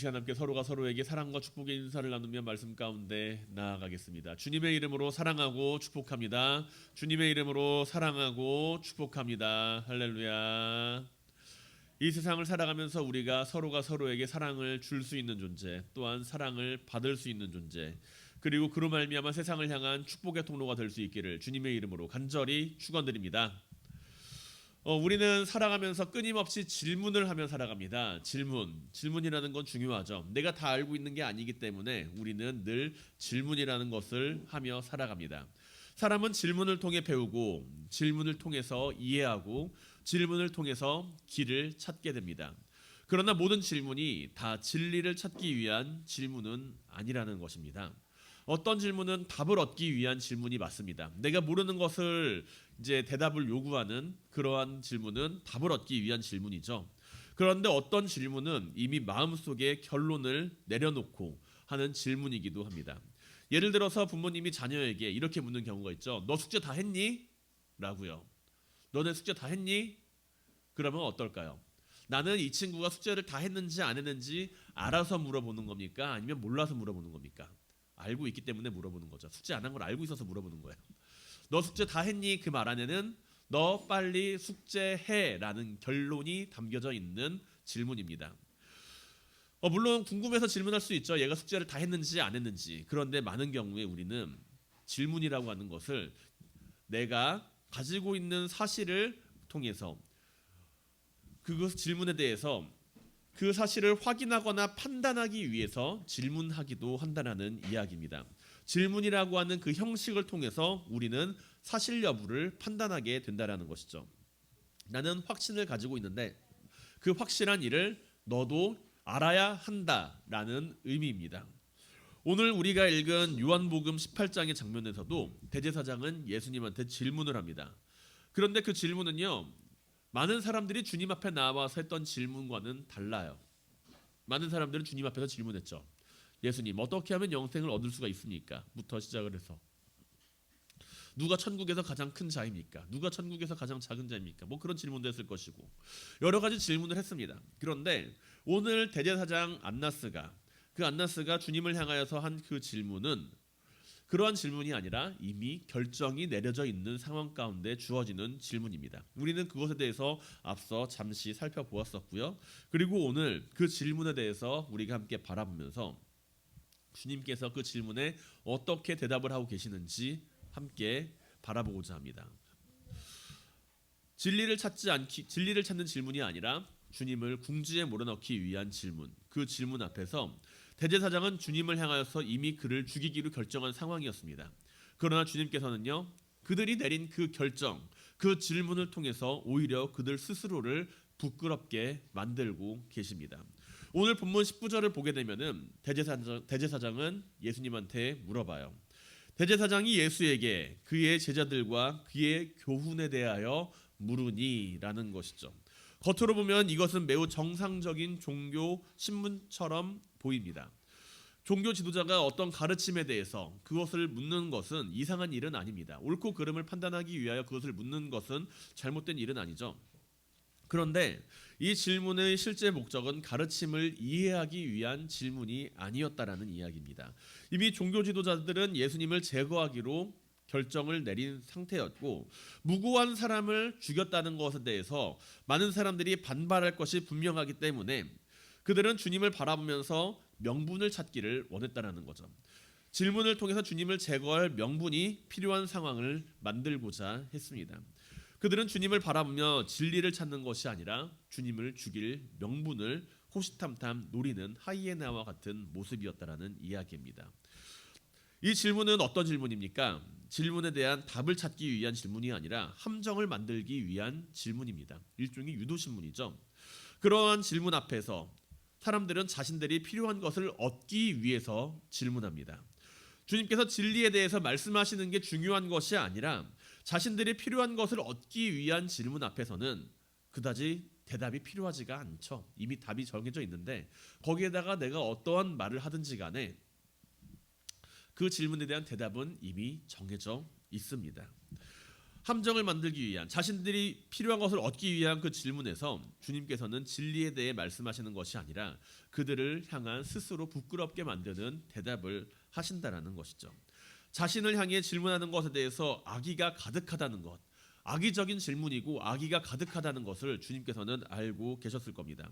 시간 함께 서로가 서로에게 사랑과 축복의 인사를 나누며 말씀 가운데 나아가겠습니다. 주님의 이름으로 사랑하고 축복합니다. 주님의 이름으로 사랑하고 축복합니다. 할렐루야. 이 세상을 살아가면서 우리가 서로가 서로에게 사랑을 줄 수 있는 존재, 또한 사랑을 받을 수 있는 존재, 그리고 그로 말미암아 세상을 향한 축복의 통로가 될 수 있기를 주님의 이름으로 간절히 축원드립니다. 우리는 살아가면서 끊임없이 질문을 하며 살아갑니다. 질문이라는 건 중요하죠. 내가 다 알고 있는 게 아니기 때문에 우리는 늘 질문이라는 것을 하며 살아갑니다. 사람은 질문을 통해 배우고, 질문을 통해서 이해하고, 질문을 통해서 길을 찾게 됩니다. 그러나 모든 질문이 다 진리를 찾기 위한 질문은 아니라는 것입니다. 어떤 질문은 답을 얻기 위한 질문이 맞습니다. 내가 모르는 것을 이제 대답을 요구하는 그러한 질문은 답을 얻기 위한 질문이죠. 그런데 어떤 질문은 이미 마음속에 결론을 내려놓고 하는 질문이기도 합니다. 예를 들어서 부모님이 자녀에게 이렇게 묻는 경우가 있죠. 너 숙제 다 했니? 라고요. 너네 숙제 다 했니? 그러면 어떨까요? 나는 이 친구가 숙제를 다 했는지 안 했는지 알아서 물어보는 겁니까? 아니면 몰라서 물어보는 겁니까? 알고 있기 때문에 물어보는 거죠. 숙제 안 한 걸 알고 있어서 물어보는 거예요. 너 숙제 다 했니? 그 말 안에는 너 빨리 숙제해라는 결론이 담겨져 있는 질문입니다. 물론 궁금해서 질문할 수 있죠. 얘가 숙제를 다 했는지 안 했는지. 그런데 많은 경우에 우리는 질문이라고 하는 것을 내가 가지고 있는 사실을 통해서 그 질문에 대해서 그 사실을 확인하거나 판단하기 위해서 질문하기도 한다는 이야기입니다. 질문이라고 하는 그 형식을 통해서 우리는 사실 여부를 판단하게 된다는 것이죠. 나는 확신을 가지고 있는데 그 확실한 일을 너도 알아야 한다라는 의미입니다. 오늘 우리가 읽은 요한복음 18장의 장면에서도 대제사장은 예수님한테 질문을 합니다. 그런데 그 질문은요, 많은 사람들이 주님 앞에 나와서 했던 질문과는 달라요. 많은 사람들은 주님 앞에서 질문했죠. 예수님, 어떻게 하면 영생을 얻을 수가 있습니까? 부터 시작을 해서 누가 천국에서 가장 큰 자입니까? 누가 천국에서 가장 작은 자입니까? 뭐 그런 질문도 했을 것이고 여러 가지 질문을 했습니다. 그런데 오늘 대제사장 안나스가 주님을 향하여서 한 그 질문은 그러한 질문이 아니라 이미 결정이 내려져 있는 상황 가운데 주어지는 질문입니다. 우리는 그것에 대해서 앞서 잠시 살펴보았었고요. 그리고 오늘 그 질문에 대해서 우리가 함께 바라보면서 주님께서 그 질문에 어떻게 대답을 하고 계시는지 함께 바라보고자 합니다. 진리를 찾는 질문이 아니라 주님을 궁지에 몰아넣기 위한 질문. 그 질문 앞에서 대제사장은 주님을 향하여서 이미 그를 죽이기로 결정한 상황이었습니다. 그러나 주님께서는요, 그들이 내린 그 결정, 그 질문을 통해서 오히려 그들 스스로를 부끄럽게 만들고 계십니다. 오늘 본문 19절을 보게 되면은 대제사장은 예수님한테 물어봐요. 대제사장이 예수에게 그의 제자들과 그의 교훈에 대하여 물으니라는 것이죠. 겉으로 보면 이것은 매우 정상적인 종교 신문처럼 보입니다. 종교 지도자가 어떤 가르침에 대해서 그것을 묻는 것은 이상한 일은 아닙니다. 옳고 그름을 판단하기 위하여 그것을 묻는 것은 잘못된 일은 아니죠. 그런데 이 질문의 실제 목적은 가르침을 이해하기 위한 질문이 아니었다라는 이야기입니다. 이미 종교 지도자들은 예수님을 제거하기로 결정을 내린 상태였고 무고한 사람을 죽였다는 것에 대해서 많은 사람들이 반발할 것이 분명하기 때문에 그들은 주님을 바라보면서 명분을 찾기를 원했다는 거죠. 질문을 통해서 주님을 제거할 명분이 필요한 상황을 만들고자 했습니다. 그들은 주님을 바라보며 진리를 찾는 것이 아니라 주님을 죽일 명분을 호시탐탐 노리는 하이에나와 같은 모습이었다라는 이야기입니다. 이 질문은 어떤 질문입니까? 질문에 대한 답을 찾기 위한 질문이 아니라 함정을 만들기 위한 질문입니다. 일종의 유도신문이죠. 그러한 질문 앞에서 사람들은 자신들이 필요한 것을 얻기 위해서 질문합니다. 주님께서 진리에 대해서 말씀하시는 게 중요한 것이 아니라 자신들이 필요한 것을 얻기 위한 질문 앞에서는 그다지 대답이 필요하지가 않죠. 이미 답이 정해져 있는데 거기에다가 내가 어떠한 말을 하든지 간에 그 질문에 대한 대답은 이미 정해져 있습니다. 함정을 만들기 위한, 자신들이 필요한 것을 얻기 위한 그 질문에서 주님께서는 진리에 대해 말씀하시는 것이 아니라 그들을 향한 스스로 부끄럽게 만드는 대답을 하신다라는 것이죠. 자신을 향해 질문하는 것에 대해서 악의가 가득하다는 것, 악의적인 질문이고 악의가 가득하다는 것을 주님께서는 알고 계셨을 겁니다.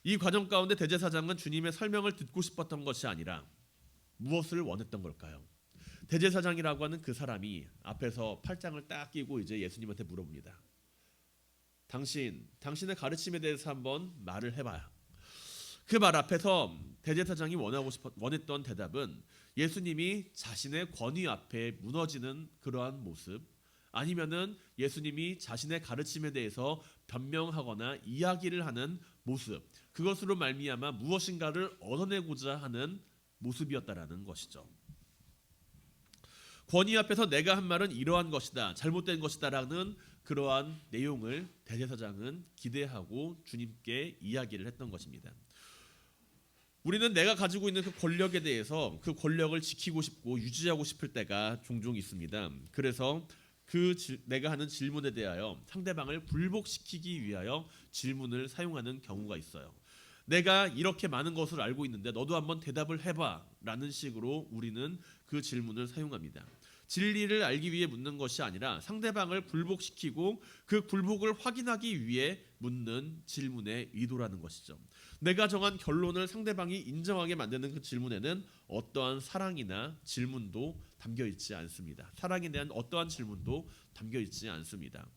이 과정 가운데 대제사장은 주님의 설명을 듣고 싶었던 것이 아니라 무엇을 원했던 걸까요? 대제사장이라고 하는 그 사람이 앞에서 팔짱을 딱 끼고 이제 예수님한테 물어봅니다. 당신의 가르침에 대해서 한번 말을 해봐요. 그 말 앞에서 대제사장이 원했던 대답은 예수님이 자신의 권위 앞에 무너지는 그러한 모습, 아니면은 예수님이 자신의 가르침에 대해서 변명하거나 이야기를 하는 모습, 그것으로 말미암아 무엇인가를 얻어내고자 하는 모습이었다라는 것이죠. 권위 앞에서 내가 한 말은 이러한 것이다, 잘못된 것이다라는 그러한 내용을 대제사장은 기대하고 주님께 이야기를 했던 것입니다. 우리는 내가 가지고 있는 그 권력에 대해서 그 권력을 지키고 싶고 유지하고 싶을 때가 종종 있습니다. 그래서 내가 하는 질문에 대하여 상대방을 불복시키기 위하여 질문을 사용하는 경우가 있어요. 내가 이렇게 많은 것을 알고 있는데 너도 한번 대답을 해봐 라는 식으로 우리는 그 질문을 사용합니다. 진리를 알기 위해 묻는 것이 아니라 상대방을 불복시키고 그 불복을 확인하기 위해 묻는 질문의 의도라는 것이죠. 내가 정한 결론을 상대방이 인정하게 만드는 그 질문에는 어떠한 사랑이나 질문도 담겨 있지 않습니다. 사랑에 대한 어떠한 질문도 담겨 있지 않습니다.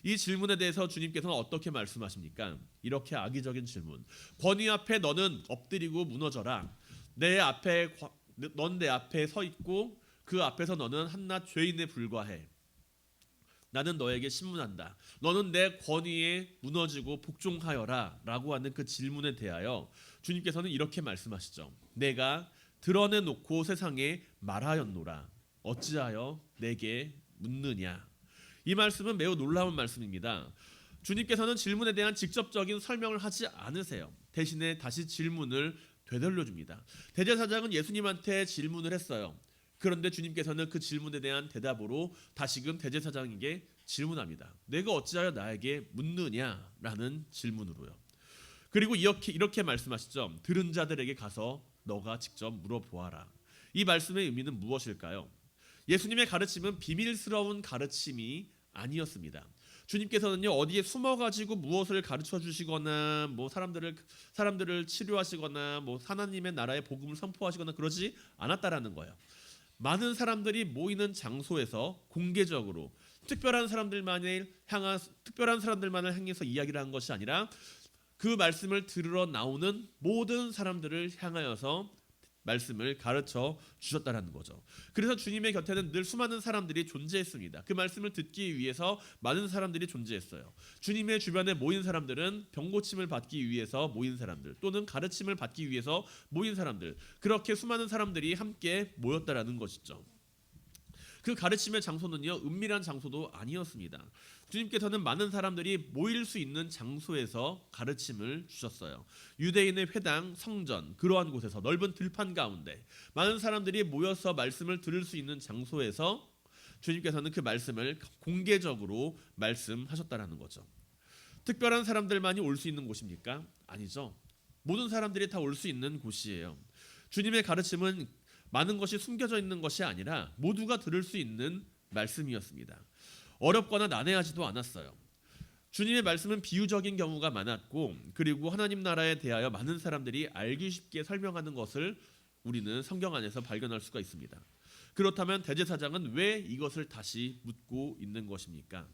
이 질문에 대해서 주님께서는 어떻게 말씀하십니까? 이렇게 악의적인 질문. 권위 앞에 너는 엎드리고 무너져라. 넌 내 앞에 서 있고 그 앞에서 너는 한낱 죄인에 불과해. 나는 너에게 신문한다. 너는 내 권위에 무너지고 복종하여라 라고 하는 그 질문에 대하여 주님께서는 이렇게 말씀하시죠. 내가 드러내놓고 세상에 말하였노라. 어찌하여 내게 묻느냐. 이 말씀은 매우 놀라운 말씀입니다. 주님께서는 질문에 대한 직접적인 설명을 하지 않으세요. 대신에 다시 질문을 되돌려줍니다. 대제사장은 예수님한테 질문을 했어요. 그런데 주님께서는 그 질문에 대한 대답으로 다시금 대제사장에게 질문합니다. 내가 어찌하여 나에게 묻느냐라는 질문으로요. 그리고 이렇게 말씀하시죠. 들은 자들에게 가서 너가 직접 물어보아라. 이 말씀의 의미는 무엇일까요? 예수님의 가르침은 비밀스러운 가르침이 아니었습니다. 주님께서는요 어디에 숨어가지고 무엇을 가르쳐 주시거나 뭐 사람들을 치료하시거나 뭐 하나님의 나라의 복음을 선포하시거나 그러지 않았다라는 거예요. 많은 사람들이 모이는 장소에서 공개적으로 특별한 사람들만을 향해서 이야기를 한 것이 아니라 그 말씀을 들으러 나오는 모든 사람들을 향하여서 말씀을 가르쳐 주셨다는 거죠. 그래서 주님의 곁에는 늘 수많은 사람들이 존재했습니다. 그 말씀을 듣기 위해서 많은 사람들이 존재했어요. 주님의 주변에 모인 사람들은 병고침을 받기 위해서 모인 사람들, 또는 가르침을 받기 위해서 모인 사람들, 그렇게 수많은 사람들이 함께 모였다라는 것이죠. 그 가르침의 장소는요 은밀한 장소도 아니었습니다. 주님께서는 많은 사람들이 모일 수 있는 장소에서 가르침을 주셨어요. 유대인의 회당, 성전, 그러한 곳에서 넓은 들판 가운데 많은 사람들이 모여서 말씀을 들을 수 있는 장소에서 주님께서는 그 말씀을 공개적으로 말씀하셨다라는 거죠. 특별한 사람들만이 올 수 있는 곳입니까? 아니죠. 모든 사람들이 다 올 수 있는 곳이에요. 주님의 가르침은 많은 것이 숨겨져 있는 것이 아니라 모두가 들을 수 있는 말씀이었습니다. 어렵거나 난해하지도 않았어요. 주님의 말씀은 비유적인 경우가 많았고, 그리고 하나님 나라에 대하여 많은 사람들이 알기 쉽게 설명하는 것을 우리는 성경 안에서 발견할 수가 있습니다. 그렇다면 대제사장은 왜 이것을 다시 묻고 있는 것입니까?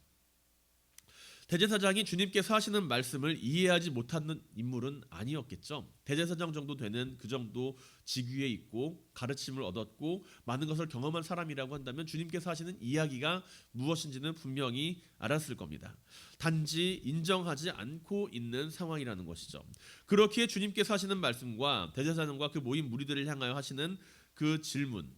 대제사장이 주님께서 하시는 말씀을 이해하지 못하는 인물은 아니었겠죠. 대제사장 정도 되는 그 정도 직위에 있고 가르침을 얻었고 많은 것을 경험한 사람이라고 한다면 주님께서 하시는 이야기가 무엇인지는 분명히 알았을 겁니다. 단지 인정하지 않고 있는 상황이라는 것이죠. 그렇기에 주님께서 하시는 말씀과 대제사장과 그 모인 무리들을 향하여 하시는 그 질문,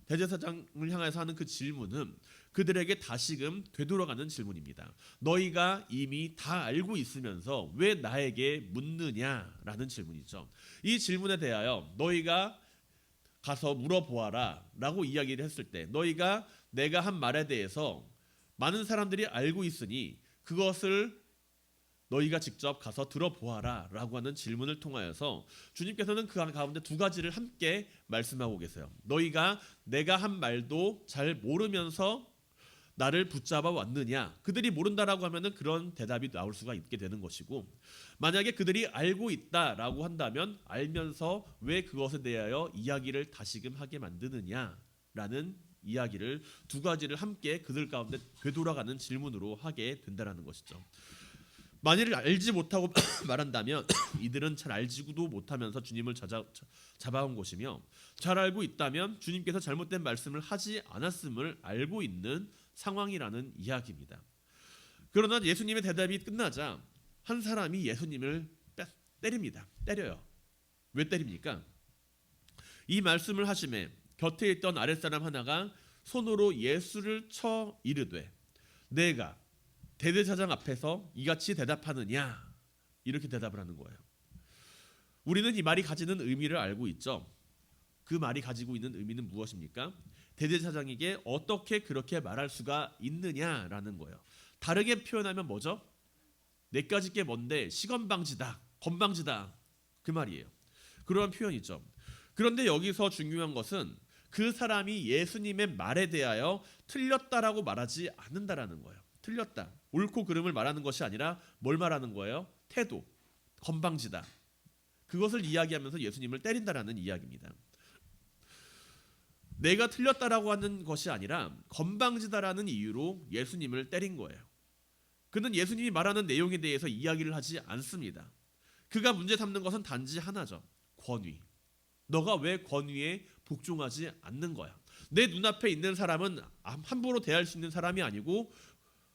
대제사장을 향해서 하는 그 질문은 그들에게 다시금 되돌아가는 질문입니다. 너희가 이미 다 알고 있으면서 왜 나에게 묻느냐라는 질문이죠. 이 질문에 대하여 너희가 가서 물어보아라 라고 이야기를 했을 때, 너희가 내가 한 말에 대해서 많은 사람들이 알고 있으니 그것을 너희가 직접 가서 들어보아라 라고 하는 질문을 통하여서 주님께서는 그 가운데 두 가지를 함께 말씀하고 계세요. 너희가 내가 한 말도 잘 모르면서 나를 붙잡아 왔느냐? 그들이 모른다라고 하면은 그런 대답이 나올 수가 있게 되는 것이고, 만약에 그들이 알고 있다라고 한다면 알면서 왜 그것에 대하여 이야기를 다시금 하게 만드느냐라는 이야기를 두 가지를 함께 그들 가운데 되돌아가는 질문으로 하게 된다라는 것이죠. 만일 알지 못하고 말한다면 이들은 잘 알지도 못하면서 주님을 잡아온 것이며, 잘 알고 있다면 주님께서 잘못된 말씀을 하지 않았음을 알고 있는 상황이라는 이야기입니다. 그러나 예수님의 대답이 끝나자 한 사람이 예수님을 때립니다. 때려요. 왜 때립니까? 이 말씀을 하심에 곁에 있던 아랫사람 하나가 손으로 예수를 쳐 이르되 내가 대제사장 앞에서 이같이 대답하느냐, 이렇게 대답을 하는 거예요. 우리는 이 말이 가지는 의미를 알고 있죠. 그 말이 가지고 있는 의미는 무엇입니까? 대제사장에게 어떻게 그렇게 말할 수가 있느냐라는 거예요. 다르게 표현하면 뭐죠? 내까지 게 뭔데 시건방지다, 건방지다, 그 말이에요. 그런 표현이죠. 그런데 여기서 중요한 것은 그 사람이 예수님의 말에 대하여 틀렸다라고 말하지 않는다라는 거예요. 틀렸다, 옳고 그름을 말하는 것이 아니라 뭘 말하는 거예요? 태도, 건방지다, 그것을 이야기하면서 예수님을 때린다라는 이야기입니다. 내가 틀렸다라고 하는 것이 아니라 건방지다라는 이유로 예수님을 때린 거예요. 그는 예수님이 말하는 내용에 대해서 이야기를 하지 않습니다. 그가 문제 삼는 것은 단지 하나죠. 권위. 너가 왜 권위에 복종하지 않는 거야? 내 눈앞에 있는 사람은 함부로 대할 수 있는 사람이 아니고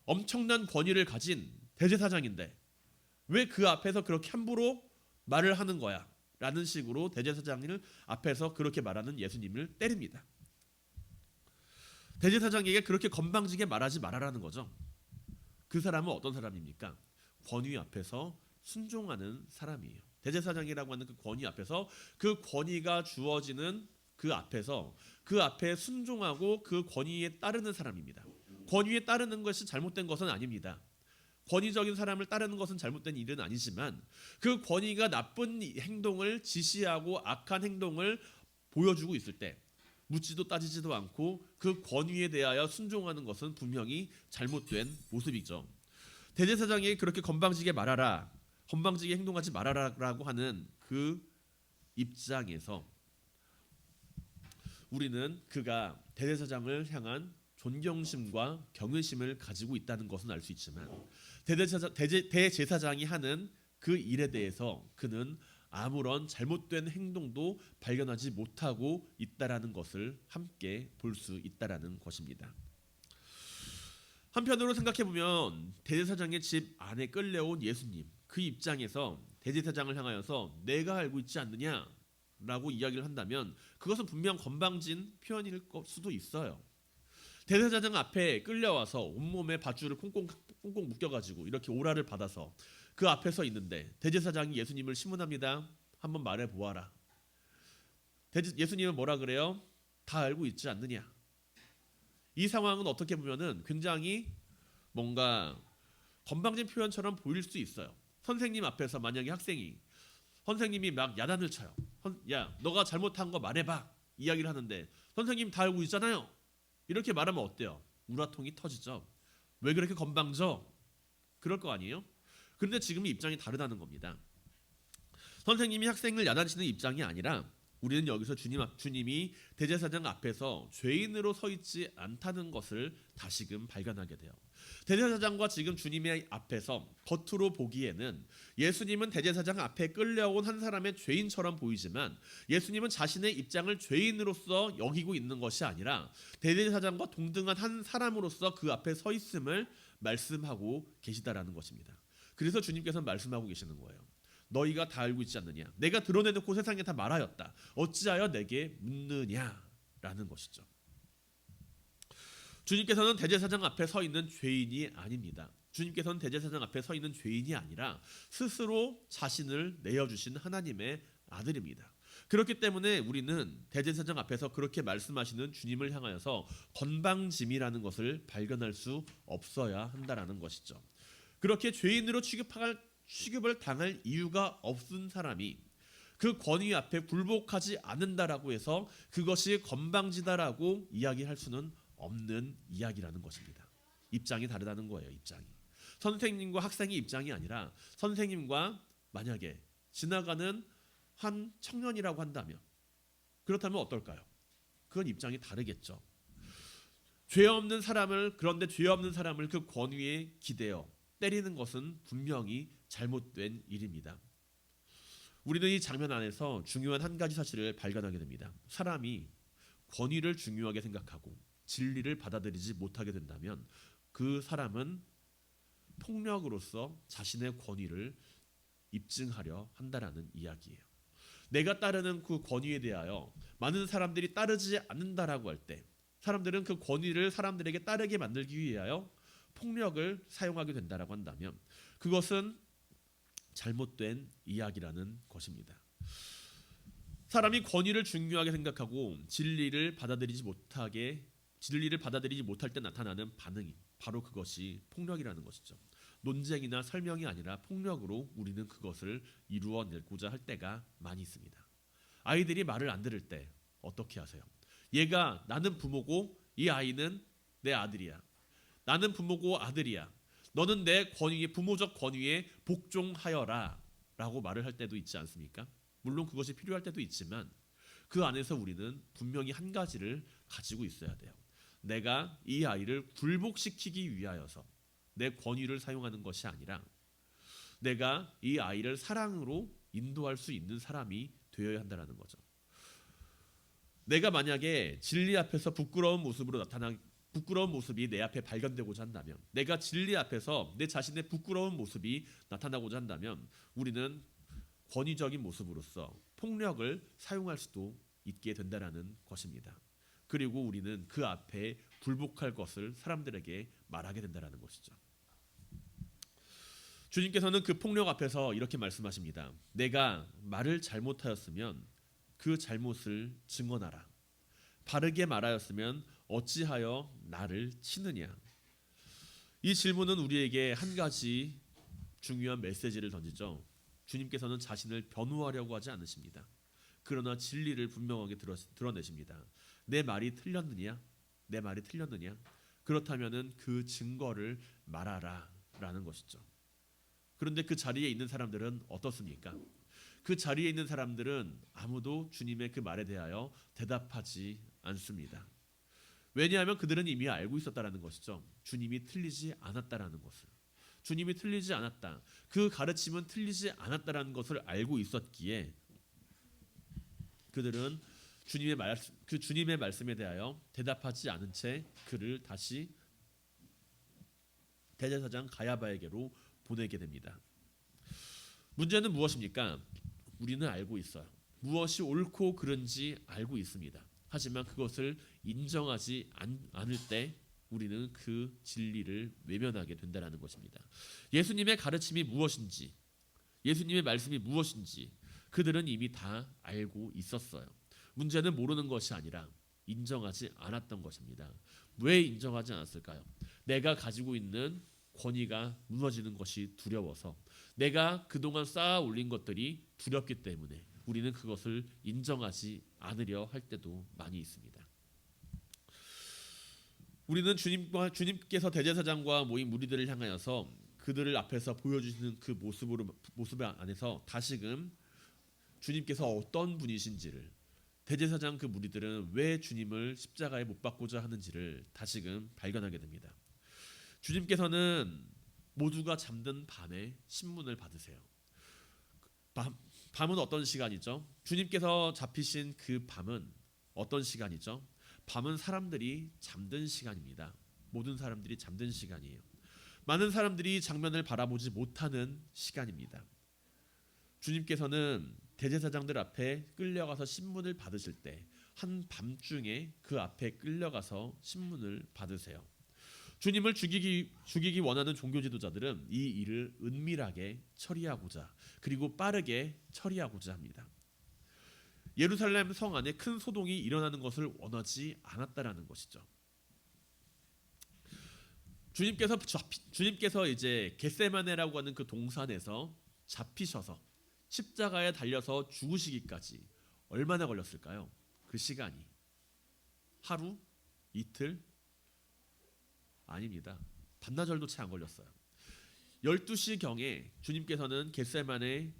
엄청난 권위를 가진 대제사장인데 왜 그 앞에서 그렇게 함부로 말을 하는 거야? 라는 식으로 대제사장을 앞에서 그렇게 말하는 예수님을 때립니다. 대제사장에게 그렇게 건방지게 말하지 말아라는 거죠. 그 사람은 어떤 사람입니까? 권위 앞에서 순종하는 사람이에요. 대제사장이라고 하는 그 권위 앞에서, 그 권위가 주어지는 그 앞에서 그 앞에 순종하고 그 권위에 따르는 사람입니다. 권위에 따르는 것이 잘못된 것은 아닙니다. 권위적인 사람을 따르는 것은 잘못된 일은 아니지만 그 권위가 나쁜 행동을 지시하고 악한 행동을 보여주고 있을 때 묻지도 따지지도 않고 그 권위에 대하여 순종하는 것은 분명히 잘못된 모습이죠. 대제사장이 그렇게 건방지게 말하라, 건방지게 행동하지 말아라라고 하는 그 입장에서 우리는 그가 대제사장을 향한 존경심과 경외심을 가지고 있다는 것은 알 수 있지만 대제사장이 하는 그 일에 대해서 그는 아무런 잘못된 행동도 발견하지 못하고 있다라는 것을 함께 볼 수 있다라는 것입니다. 한편으로 생각해 보면 대제사장의 집 안에 끌려온 예수님, 그 입장에서 대제사장을 향하여서 내가 알고 있지 않느냐라고 이야기를 한다면 그것은 분명 건방진 표현일 수도 있어요. 대제사장 앞에 끌려와서 온몸에 밧줄을 꽁꽁 묶여가지고 이렇게 오라를 받아서 그 앞에 서 있는데 대제사장이 예수님을 심문합니다. 한번 말해보아라. 예수님은 뭐라 그래요? 다 알고 있지 않느냐. 이 상황은 어떻게 보면은 굉장히 뭔가 건방진 표현처럼 보일 수 있어요. 선생님 앞에서 만약에 학생이 선생님이 막 야단을 쳐요. 야, 너가 잘못한 거 말해봐. 이야기를 하는데 선생님 다 알고 있잖아요. 이렇게 말하면 어때요? 우라통이 터지죠. 왜 그렇게 건방져? 그럴 거 아니에요? 그런데 지금 입장이 다르다는 겁니다. 선생님이 학생을 야단치는 입장이 아니라 우리는 여기서 주님이 대제사장 앞에서 죄인으로 서 있지 않다는 것을 다시금 발견하게 돼요. 대제사장과 지금 주님의 앞에서 겉으로 보기에는 예수님은 대제사장 앞에 끌려온 한 사람의 죄인처럼 보이지만 예수님은 자신의 입장을 죄인으로서 여기고 있는 것이 아니라 대제사장과 동등한 한 사람으로서 그 앞에 서 있음을 말씀하고 계시다라는 것입니다. 그래서 주님께서는 말씀하고 계시는 거예요. 너희가 다 알고 있지 않느냐? 내가 드러내놓고 세상에 다 말하였다. 어찌하여 내게 묻느냐라는 것이죠. 주님께서는 대제사장 앞에 서 있는 죄인이 아닙니다. 주님께서는 대제사장 앞에 서 있는 죄인이 아니라 스스로 자신을 내어주신 하나님의 아들입니다. 그렇기 때문에 우리는 대제사장 앞에서 그렇게 말씀하시는 주님을 향하여서 건방짐이라는 것을 발견할 수 없어야 한다라는 것이죠. 그렇게 죄인으로 취급을 당할 이유가 없은 사람이 그 권위 앞에 굴복하지 않는다라고 해서 그것이 건방지다라고 이야기할 수는 없는 이야기라는 것입니다. 입장이 다르다는 거예요. 입장이. 선생님과 학생의 입장이 아니라 선생님과 만약에 지나가는 한 청년이라고 한다면 그렇다면 어떨까요? 그건 입장이 다르겠죠. 그런데 죄 없는 사람을 그 권위에 기대어 때리는 것은 분명히 잘못된 일입니다. 우리는 이 장면 안에서 중요한 한 가지 사실을 발견하게 됩니다. 사람이 권위를 중요하게 생각하고 진리를 받아들이지 못하게 된다면 그 사람은 폭력으로서 자신의 권위를 입증하려 한다라는 이야기예요. 내가 따르는 그 권위에 대하여 많은 사람들이 따르지 않는다라고 할 때 사람들은 그 권위를 사람들에게 따르게 만들기 위하여 폭력을 사용하게 된다라고 한다면 그것은 잘못된 이야기라는 것입니다. 사람이 권위를 중요하게 생각하고 진리를 받아들이지 못할 때 나타나는 반응이 바로 그것이 폭력이라는 것이죠. 논쟁이나 설명이 아니라 폭력으로 우리는 그것을 이루어내고자 할 때가 많이 있습니다. 아이들이 말을 안 들을 때 어떻게 하세요? 나는 부모고 이 아이는 내 아들이야. 나는 부모고 아들이야. 너는 내 부모적 권위에 복종하여라 라고 말을 할 때도 있지 않습니까? 물론 그것이 필요할 때도 있지만 그 안에서 우리는 분명히 한 가지를 가지고 있어야 돼요. 내가 이 아이를 굴복시키기 위하여서 내 권위를 사용하는 것이 아니라 내가 이 아이를 사랑으로 인도할 수 있는 사람이 되어야 한다는 거죠. 내가 만약에 진리 앞에서 부끄러운 모습이 내 앞에 발견되고자 한다면 내가 진리 앞에서 내 자신의 부끄러운 모습이 나타나고자 한다면 우리는 권위적인 모습으로서 폭력을 사용할 수도 있게 된다는 것입니다. 그리고 우리는 그 앞에 굴복할 것을 사람들에게 말하게 된다는 것이죠. 주님께서는 그 폭력 앞에서 이렇게 말씀하십니다. 내가 말을 잘못하였으면 그 잘못을 증언하라. 바르게 말하였으면 어찌하여 나를 치느냐. 이 질문은 우리에게 한 가지 중요한 메시지를 던지죠. 주님께서는 자신을 변호하려고 하지 않으십니다. 그러나 진리를 분명하게 드러내십니다. 내 말이 틀렸느냐? 내 말이 틀렸느냐? 그렇다면은 그 증거를 말하라 라는 것이죠. 그런데 그 자리에 있는 사람들은 어떻습니까? 그 자리에 있는 사람들은 아무도 주님의 그 말에 대하여 대답하지 않습니다. 왜냐하면 그들은 이미 알고 있었다라는 것이죠. 주님이 틀리지 않았다라는 것을. 주님이 틀리지 않았다. 그 가르침은 틀리지 않았다라는 것을 알고 있었기에 그들은 주님의 말씀에 대하여 대답하지 않은 채 그를 다시 대제사장 가야바에게로 보내게 됩니다. 문제는 무엇입니까? 우리는 알고 있어요. 무엇이 옳고 그른지 알고 있습니다. 하지만 그것을 인정하지 않을 때 우리는 그 진리를 외면하게 된다는 것입니다. 예수님의 가르침이 무엇인지, 예수님의 말씀이 무엇인지 그들은 이미 다 알고 있었어요. 문제는 모르는 것이 아니라 인정하지 않았던 것입니다. 왜 인정하지 않았을까요? 내가 가지고 있는 권위가 무너지는 것이 두려워서, 내가 그동안 쌓아 올린 것들이 두렵기 때문에 우리는 그것을 인정하지 않으려 할 때도 많이 있습니다. 우리는 주님께서 대제사장과 모인 무리들을 향하여서 그들을 앞에서 보여주시는 그 모습 안에서 다시금 주님께서 어떤 분이신지를, 대제사장 그 무리들은 왜 주님을 십자가에 못 박고자 하는지를 다시금 발견하게 됩니다. 주님께서는 모두가 잠든 밤에 신문을 받으세요. 밤은 어떤 시간이죠? 주님께서 잡히신 그 밤은 어떤 시간이죠? 밤은 사람들이 잠든 시간입니다. 모든 사람들이 잠든 시간이에요. 많은 사람들이 장면을 바라보지 못하는 시간입니다. 주님께서는 대제사장들 앞에 끌려가서 신문을 받으실 때 한밤중에 그 앞에 끌려가서 신문을 받으세요. 주님을 죽이기 원하는 종교 지도자들은 이 일을 은밀하게 처리하고자, 그리고 빠르게 처리하고자 합니다. 예루살렘 성 안에 큰 소동이 일어나는 것을 원하지 않았다라는 것이죠. 주님께서 이제 겟세마네라고 하는 그 동산에서 잡히셔서 십자가에 달려서 죽으시기까지 얼마나 걸렸을까요? 그 시간이 하루, 이틀 아닙니다. 반나절도 채 안 걸렸어요. 12시경에 주님께서는 겟세마네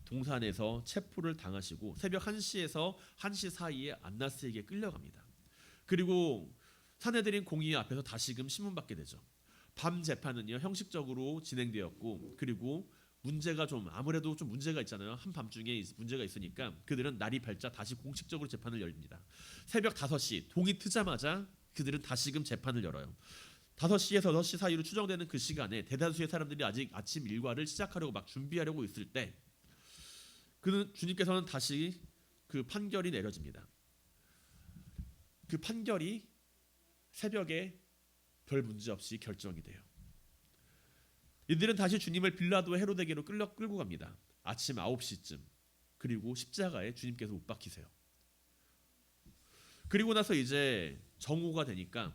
동산에서 체포를 당하시고 새벽 1시에서 1시 사이에 안나스에게 끌려갑니다. 그리고 산헤드린 공의 앞에서 다시금 신문받게 되죠. 밤 재판은요 형식적으로 진행되었고, 그리고 문제가 아무래도 좀 문제가 있잖아요. 한밤중에 문제가 있으니까 그들은 날이 밝자 다시 공식적으로 재판을 열립니다. 새벽 5시 동이 트자마자 그들은 다시금 재판을 열어요. 5시에서 6시 사이로 추정되는 그 시간에 대다수의 사람들이 아직 아침 일과를 시작하려고 막 준비하려고 있을 때 주님께서는 다시 그 판결이 내려집니다. 그 판결이 새벽에 별 문제 없이 결정이 돼요. 이들은 다시 주님을 빌라도 헤로데게로 끌고 갑니다. 아침 9시쯤. 그리고 십자가에 주님께서 못 박히세요. 그리고 나서 이제 정오가 되니까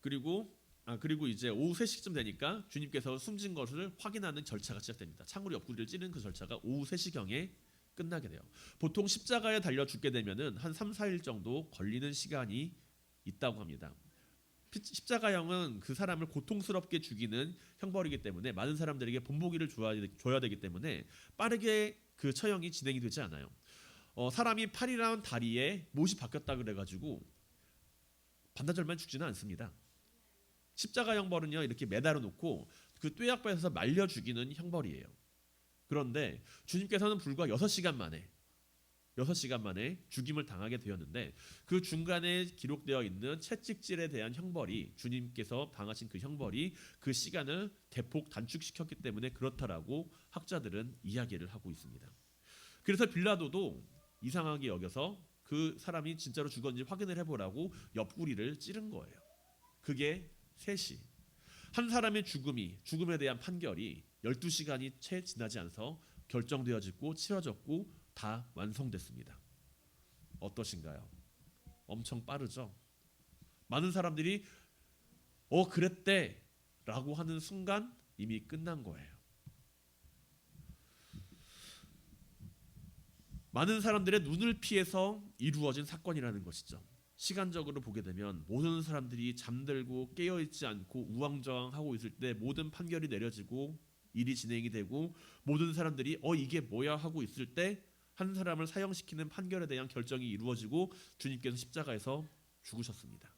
그리고 이제 오후 3시쯤 되니까 주님께서 숨진 것을 확인하는 절차가 시작됩니다. 창으로 옆구리를 찌르는 그 절차가 오후 3시경에 끝나게 돼요. 보통 십자가에 달려 죽게 되면은 한 3, 4일 정도 걸리는 시간이 있다고 합니다. 십자가형은 그 사람을 고통스럽게 죽이는 형벌이기 때문에 많은 사람들에게 본보기를 줘야 되기 때문에 빠르게 그 처형이 진행이 되지 않아요. 사람이 팔이랑 다리에 못이 박혔다 그래가지고 반나절만 죽지는 않습니다. 십자가 형벌은요 이렇게 매달아 놓고 그 뙤약볕에서 말려 죽이는 형벌이에요. 그런데 주님께서는 불과 6시간 만에 죽임을 당하게 되었는데, 그 중간에 기록되어 있는 채찍질에 대한 형벌이, 주님께서 당하신 그 형벌이 그 시간을 대폭 단축시켰기 때문에 그렇다라고 학자들은 이야기를 하고 있습니다. 그래서 빌라도도 이상하게 여겨서 그 사람이 진짜로 죽었는지 확인을 해보라고 옆구리를 찌른 거예요. 그게 3시. 한 사람의 죽음에 대한 판결이 12시간이 채 지나지 않아서 결정되어지고 치러졌고 다 완성됐습니다. 어떠신가요? 엄청 빠르죠? 많은 사람들이 그랬대 라고 하는 순간 이미 끝난 거예요. 많은 사람들의 눈을 피해서 이루어진 사건이라는 것이죠. 시간적으로 보게 되면 모든 사람들이 잠들고 깨어있지 않고 우왕좌왕하고 있을 때 모든 판결이 내려지고 일이 진행이 되고 모든 사람들이 이게 뭐야 하고 있을 때 한 사람을 사형시키는 판결에 대한 결정이 이루어지고 주님께서 십자가에서 죽으셨습니다.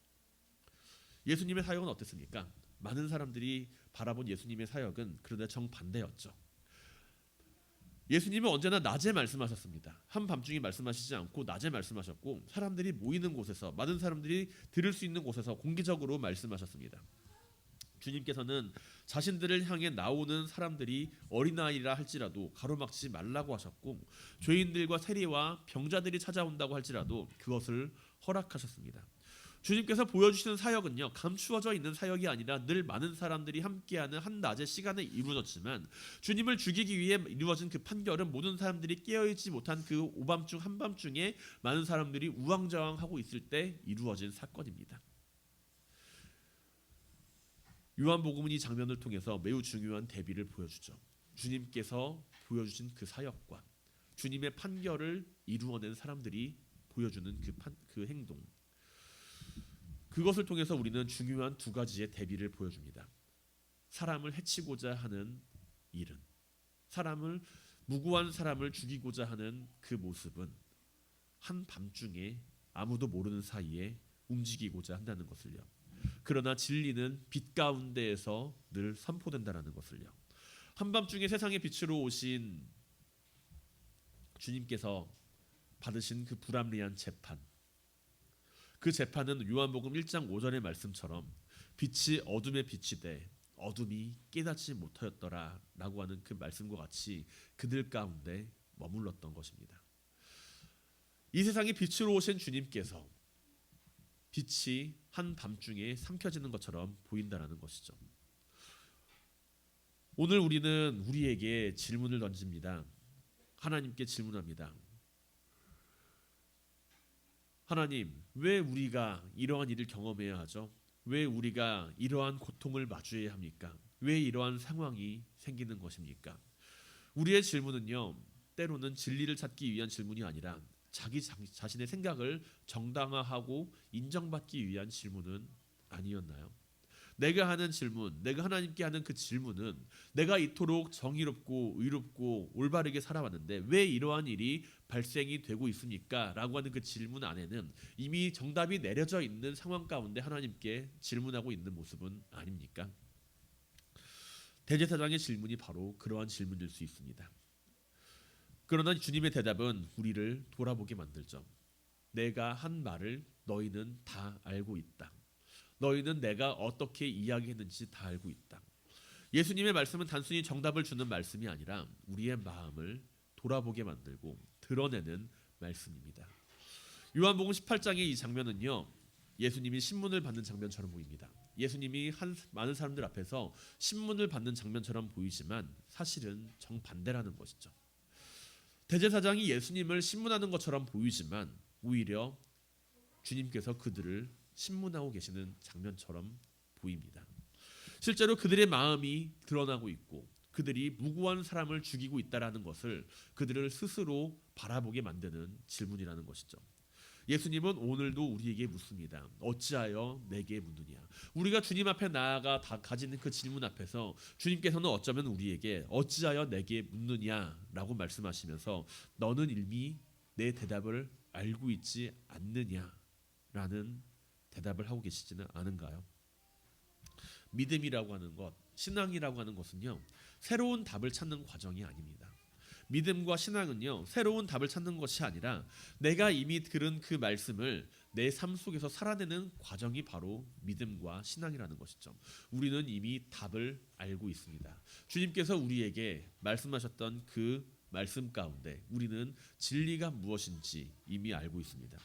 예수님의 사역은 어땠습니까? 많은 사람들이 바라본 예수님의 사역은 그런데 정반대였죠. 예수님은 언제나 낮에 말씀하셨습니다. 한밤중에 말씀하시지 않고 낮에 말씀하셨고, 사람들이 모이는 곳에서, 많은 사람들이 들을 수 있는 곳에서 공개적으로 말씀하셨습니다. 주님께서는 자신들을 향해 나오는 사람들이 어린아이라 할지라도 가로막지 말라고 하셨고, 죄인들과 세리와 병자들이 찾아온다고 할지라도 그것을 허락하셨습니다. 주님께서 보여주시는 사역은요 감추어져 있는 사역이 아니라 늘 많은 사람들이 함께하는 한낮의 시간에 이루어졌지만, 주님을 죽이기 위해 이루어진 그 판결은 모든 사람들이 깨어있지 못한 그 오밤중 한밤중에 많은 사람들이 우왕좌왕하고 있을 때 이루어진 사건입니다. 요한복음은 이 장면을 통해서 매우 중요한 대비를 보여주죠. 주님께서 보여주신 그 사역과 주님의 판결을 이루어낸 사람들이 보여주는 그 행동, 그것을 통해서 우리는 중요한 2가지의 대비를 보여줍니다. 사람을 해치고자 하는 일은, 무고한 사람을 죽이고자 하는 그 모습은 한밤중에 아무도 모르는 사이에 움직이고자 한다는 것을요. 그러나 진리는 빛 가운데에서 늘 선포된다는 것을요. 한밤중에 세상의 빛으로 오신 주님께서 받으신 그 불합리한 재판, 그 재판은 요한복음 1장 5절의 말씀처럼 빛이 어둠에 비치되 어둠이 깨닫지 못하였더라 라고 하는 그 말씀과 같이 그들 가운데 머물렀던 것입니다. 이 세상에 빛으로 오신 주님께서 빛이 한밤중에 삼켜지는 것처럼 보인다는 것이죠. 오늘 우리는 우리에게 질문을 던집니다. 하나님께 질문합니다. 하나님, 왜 우리가 이러한 일을 경험해야 하죠? 왜 우리가 이러한 고통을 마주해야 합니까? 왜 이러한 상황이 생기는 것입니까? 우리의 질문은요, 때로는 진리를 찾기 위한 질문이 아니라 자기 자신의 생각을 정당화하고 인정받기 위한 질문은 아니었나요? 내가 하는 질문, 내가 하나님께 하는 그 질문은 내가 이토록 정의롭고 의롭고 올바르게 살아왔는데 왜 이러한 일이 발생이 되고 있습니까? 라고 하는 그 질문 안에는 이미 정답이 내려져 있는 상황 가운데 하나님께 질문하고 있는 모습은 아닙니까? 대제사장의 질문이 바로 그러한 질문일 수 있습니다. 그러나 주님의 대답은 우리를 돌아보게 만들죠. 내가 한 말을 너희는 다 알고 있다. 너희는 내가 어떻게 이야기했는지 다 알고 있다. 예수님의 말씀은 단순히 정답을 주는 말씀이 아니라 우리의 마음을 돌아보게 만들고 드러내는 말씀입니다. 요한복음 18장의 이 장면은요, 예수님이 신문을 받는 장면처럼 보입니다. 예수님이 많은 사람들 앞에서 신문을 받는 장면처럼 보이지만 사실은 정반대라는 것이죠. 대제사장이 예수님을 신문하는 것처럼 보이지만 오히려 주님께서 그들을 신문하고 계시는 장면처럼 보입니다. 실제로 그들의 마음이 드러나고 있고 그들이 무고한 사람을 죽이고 있다라는 것을 그들을 스스로 바라보게 만드는 질문이라는 것이죠. 예수님은 오늘도 우리에게 묻습니다. 어찌하여 내게 묻느냐? 우리가 주님 앞에 나아가 다 가지는 그 질문 앞에서 주님께서는 어쩌면 우리에게 어찌하여 내게 묻느냐라고 말씀하시면서 너는 이미 내 대답을 알고 있지 않느냐라는 대답을 하고 계시지는 않은가요? 믿음이라고 하는 것, 신앙이라고 하는 것은요, 새로운 답을 찾는 과정이 아닙니다. 믿음과 신앙은요, 새로운 답을 찾는 것이 아니라 내가 이미 들은 그 말씀을 내 삶 속에서 살아내는 과정이 바로 믿음과 신앙이라는 것이죠. 우리는 이미 답을 알고 있습니다. 주님께서 우리에게 말씀하셨던 그 말씀 가운데 우리는 진리가 무엇인지 이미 알고 있습니다.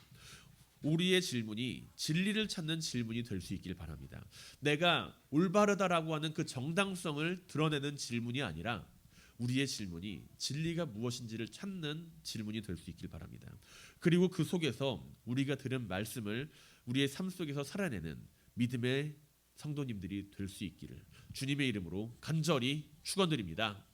우리의 질문이 진리를 찾는 질문이 될 수 있길 바랍니다. 내가 올바르다라고 하는 그 정당성을 드러내는 질문이 아니라 우리의 질문이 진리가 무엇인지를 찾는 질문이 될 수 있길 바랍니다. 그리고 그 속에서 우리가 들은 말씀을 우리의 삶 속에서 살아내는 믿음의 성도님들이 될 수 있기를 주님의 이름으로 간절히 축원드립니다.